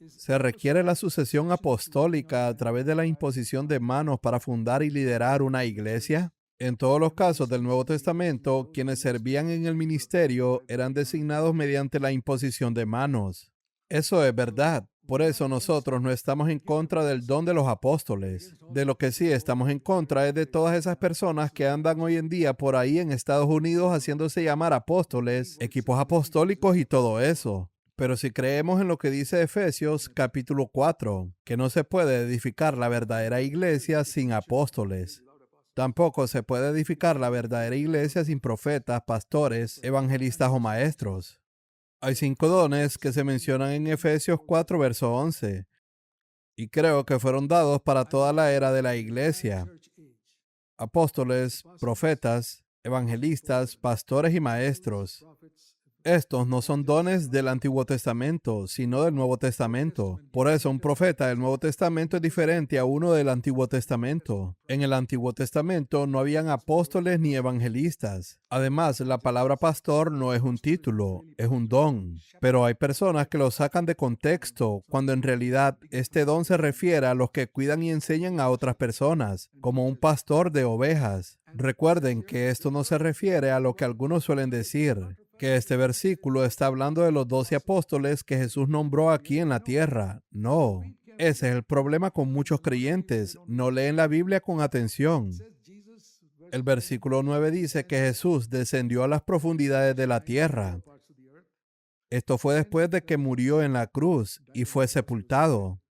¿Se requiere la sucesión apostólica a través de la imposición de manos para fundar y liderar una iglesia? En todos los casos del Nuevo Testamento, quienes servían en el ministerio eran designados mediante la imposición de manos. Eso es verdad. Por eso nosotros no estamos en contra del don de los apóstoles. De lo que sí estamos en contra es de todas esas personas que andan hoy en día por ahí en Estados Unidos haciéndose llamar apóstoles, equipos apostólicos y todo eso. Pero si creemos en lo que dice Efesios capítulo 4, que no se puede edificar la verdadera iglesia sin apóstoles. Tampoco se puede edificar la verdadera iglesia sin profetas, pastores, evangelistas o maestros. Hay 5 dones que se mencionan en Efesios 4, verso 11, y creo que fueron dados para toda la era de la iglesia. Apóstoles, profetas, evangelistas, pastores y maestros. Estos no son dones del Antiguo Testamento, sino del Nuevo Testamento. Por eso un profeta del Nuevo Testamento es diferente a uno del Antiguo Testamento. En el Antiguo Testamento no habían apóstoles ni evangelistas. Además, la palabra pastor no es un título, es un don. Pero hay personas que lo sacan de contexto, cuando en realidad este don se refiere a los que cuidan y enseñan a otras personas, como un pastor de ovejas. Recuerden que esto no se refiere a lo que algunos suelen decir, que este versículo está hablando de los 12 apóstoles que Jesús nombró aquí en la tierra. No, ese es el problema con muchos creyentes. No leen la Biblia con atención. El versículo 9 dice que Jesús descendió a las profundidades de la tierra. Esto fue después de que murió en la cruz y fue sepultado.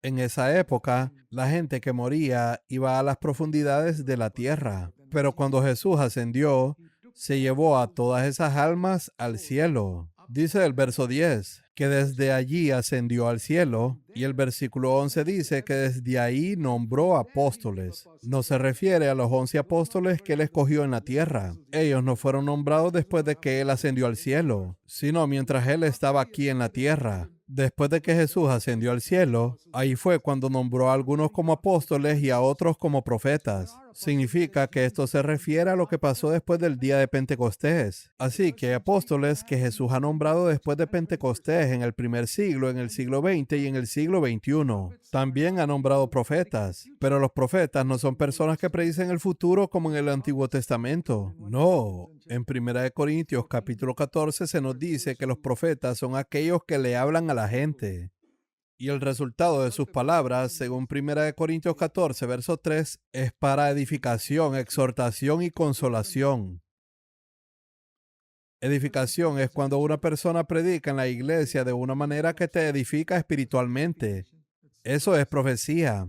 En esa época, la gente que moría iba a las profundidades de la tierra. Pero cuando Jesús ascendió, se llevó a todas esas almas al cielo. Dice el verso 10 que desde allí ascendió al cielo, y el versículo 11 dice que desde ahí nombró apóstoles. No se refiere a los 11 apóstoles que él escogió en la tierra. Ellos no fueron nombrados después de que él ascendió al cielo, sino mientras él estaba aquí en la tierra. Después de que Jesús ascendió al cielo, ahí fue cuando nombró a algunos como apóstoles y a otros como profetas. Significa que esto se refiere a lo que pasó después del día de Pentecostés. Así que hay apóstoles que Jesús ha nombrado después de Pentecostés en el primer siglo, en el siglo XX y en el siglo XXI. También ha nombrado profetas, pero los profetas no son personas que predicen el futuro como en el Antiguo Testamento. No, en 1 Corintios capítulo 14 se nos dice que los profetas son aquellos que le hablan a la gente. Y el resultado de sus palabras, según 1 Corintios 14, verso 3, es para edificación, exhortación y consolación. Edificación es cuando una persona predica en la iglesia de una manera que te edifica espiritualmente. Eso es profecía.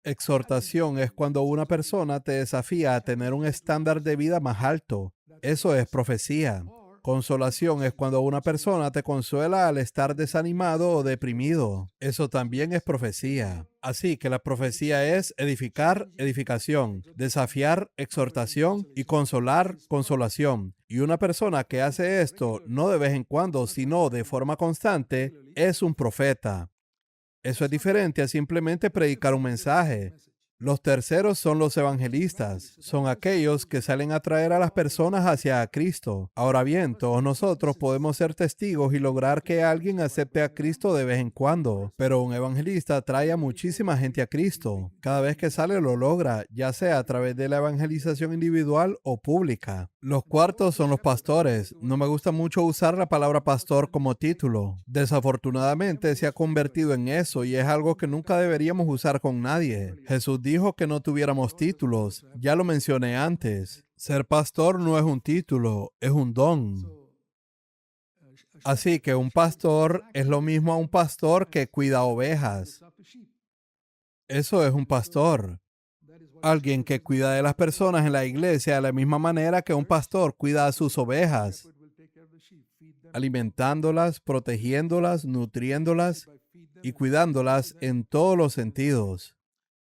Exhortación es cuando una persona te desafía a tener un estándar de vida más alto. Eso es profecía. Consolación es cuando una persona te consuela al estar desanimado o deprimido. Eso también es profecía. Así que la profecía es edificar, edificación, desafiar, exhortación y consolar, consolación. Y una persona que hace esto no de vez en cuando, sino de forma constante, es un profeta. Eso es diferente a simplemente predicar un mensaje. Los terceros son los evangelistas. Son aquellos que salen a traer a las personas hacia Cristo. Ahora bien, todos nosotros podemos ser testigos y lograr que alguien acepte a Cristo de vez en cuando. Pero un evangelista trae a muchísima gente a Cristo. Cada vez que sale lo logra, ya sea a través de la evangelización individual o pública. Los cuartos son los pastores. No me gusta mucho usar la palabra pastor como título. Desafortunadamente se ha convertido en eso y es algo que nunca deberíamos usar con nadie. Jesús dijo que no tuviéramos títulos. Ya lo mencioné antes. Ser pastor no es un título, es un don. Así que un pastor es lo mismo a un pastor que cuida ovejas. Eso es un pastor. Alguien que cuida de las personas en la iglesia de la misma manera que un pastor cuida a sus ovejas, alimentándolas, protegiéndolas, nutriéndolas y cuidándolas en todos los sentidos.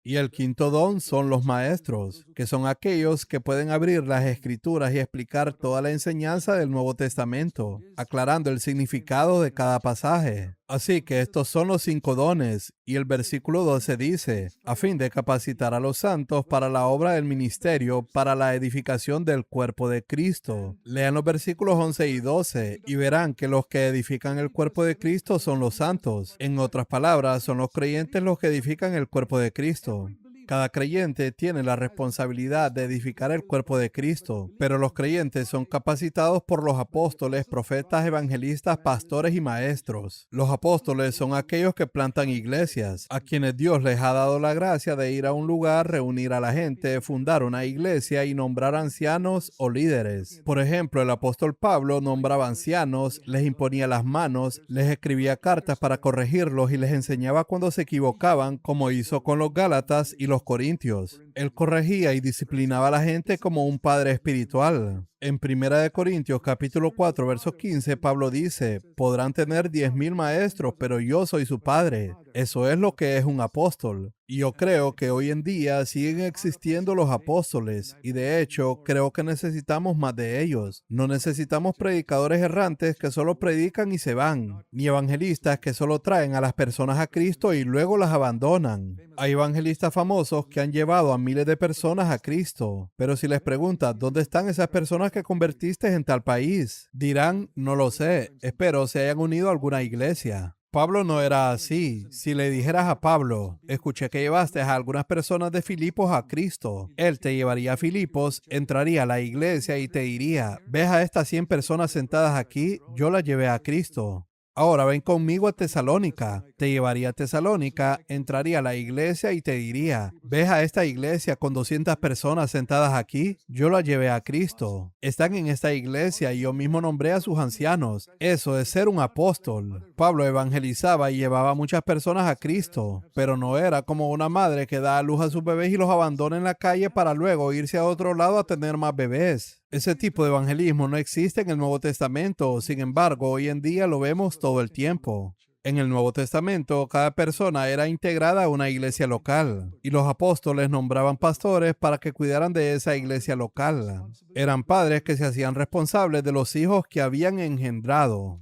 Y el quinto don son los maestros. que son aquellos que pueden abrir las escrituras y explicar toda la enseñanza del Nuevo Testamento, aclarando el significado de cada pasaje. Así que estos son los 5 dones, y el versículo 12 dice, a fin de capacitar a los santos para la obra del ministerio, para la edificación del cuerpo de Cristo. Lean los versículos 11 y 12 y verán que los que edifican el cuerpo de Cristo son los santos. En otras palabras, son los creyentes los que edifican el cuerpo de Cristo. Cada creyente tiene la responsabilidad de edificar el cuerpo de Cristo, pero los creyentes son capacitados por los apóstoles, profetas, evangelistas, pastores y maestros. Los apóstoles son aquellos que plantan iglesias, a quienes Dios les ha dado la gracia de ir a un lugar, reunir a la gente, fundar una iglesia y nombrar ancianos o líderes. Por ejemplo, el apóstol Pablo nombraba ancianos, les imponía las manos, les escribía cartas para corregirlos y les enseñaba cuando se equivocaban, como hizo con los Gálatas y los Corintios. Él corregía y disciplinaba a la gente como un padre espiritual. En 1 Corintios capítulo 4, verso 15, Pablo dice, podrán tener 10,000 maestros, pero yo soy su padre. Eso es lo que es un apóstol. Y yo creo que hoy en día siguen existiendo los apóstoles, y de hecho creo que necesitamos más de ellos. No necesitamos predicadores errantes que solo predican y se van, ni evangelistas que solo traen a las personas a Cristo y luego las abandonan. Hay evangelistas famosos que han llevado a miles de personas a Cristo, pero si les preguntas, ¿dónde están esas personas que convertiste en tal país? Dirán, no lo sé, espero se hayan unido a alguna iglesia. Pablo no era así. Si le dijeras a Pablo, escuché que llevaste a algunas personas de Filipos a Cristo, él te llevaría a Filipos, entraría a la iglesia y te diría, ¿ves a estas 100 personas sentadas aquí? Yo las llevé a Cristo. Ahora ven conmigo a Tesalónica. Te llevaría a Tesalónica, entraría a la iglesia y te diría, ¿ves a esta iglesia con 200 personas sentadas aquí? Yo la llevé a Cristo. Están en esta iglesia y yo mismo nombré a sus ancianos. Eso es ser un apóstol. Pablo evangelizaba y llevaba a muchas personas a Cristo, pero no era como una madre que da a luz a sus bebés y los abandona en la calle para luego irse a otro lado a tener más bebés. Ese tipo de evangelismo no existe en el Nuevo Testamento, sin embargo, hoy en día lo vemos todo el tiempo. En el Nuevo Testamento, cada persona era integrada a una iglesia local, y los apóstoles nombraban pastores para que cuidaran de esa iglesia local. Eran padres que se hacían responsables de los hijos que habían engendrado.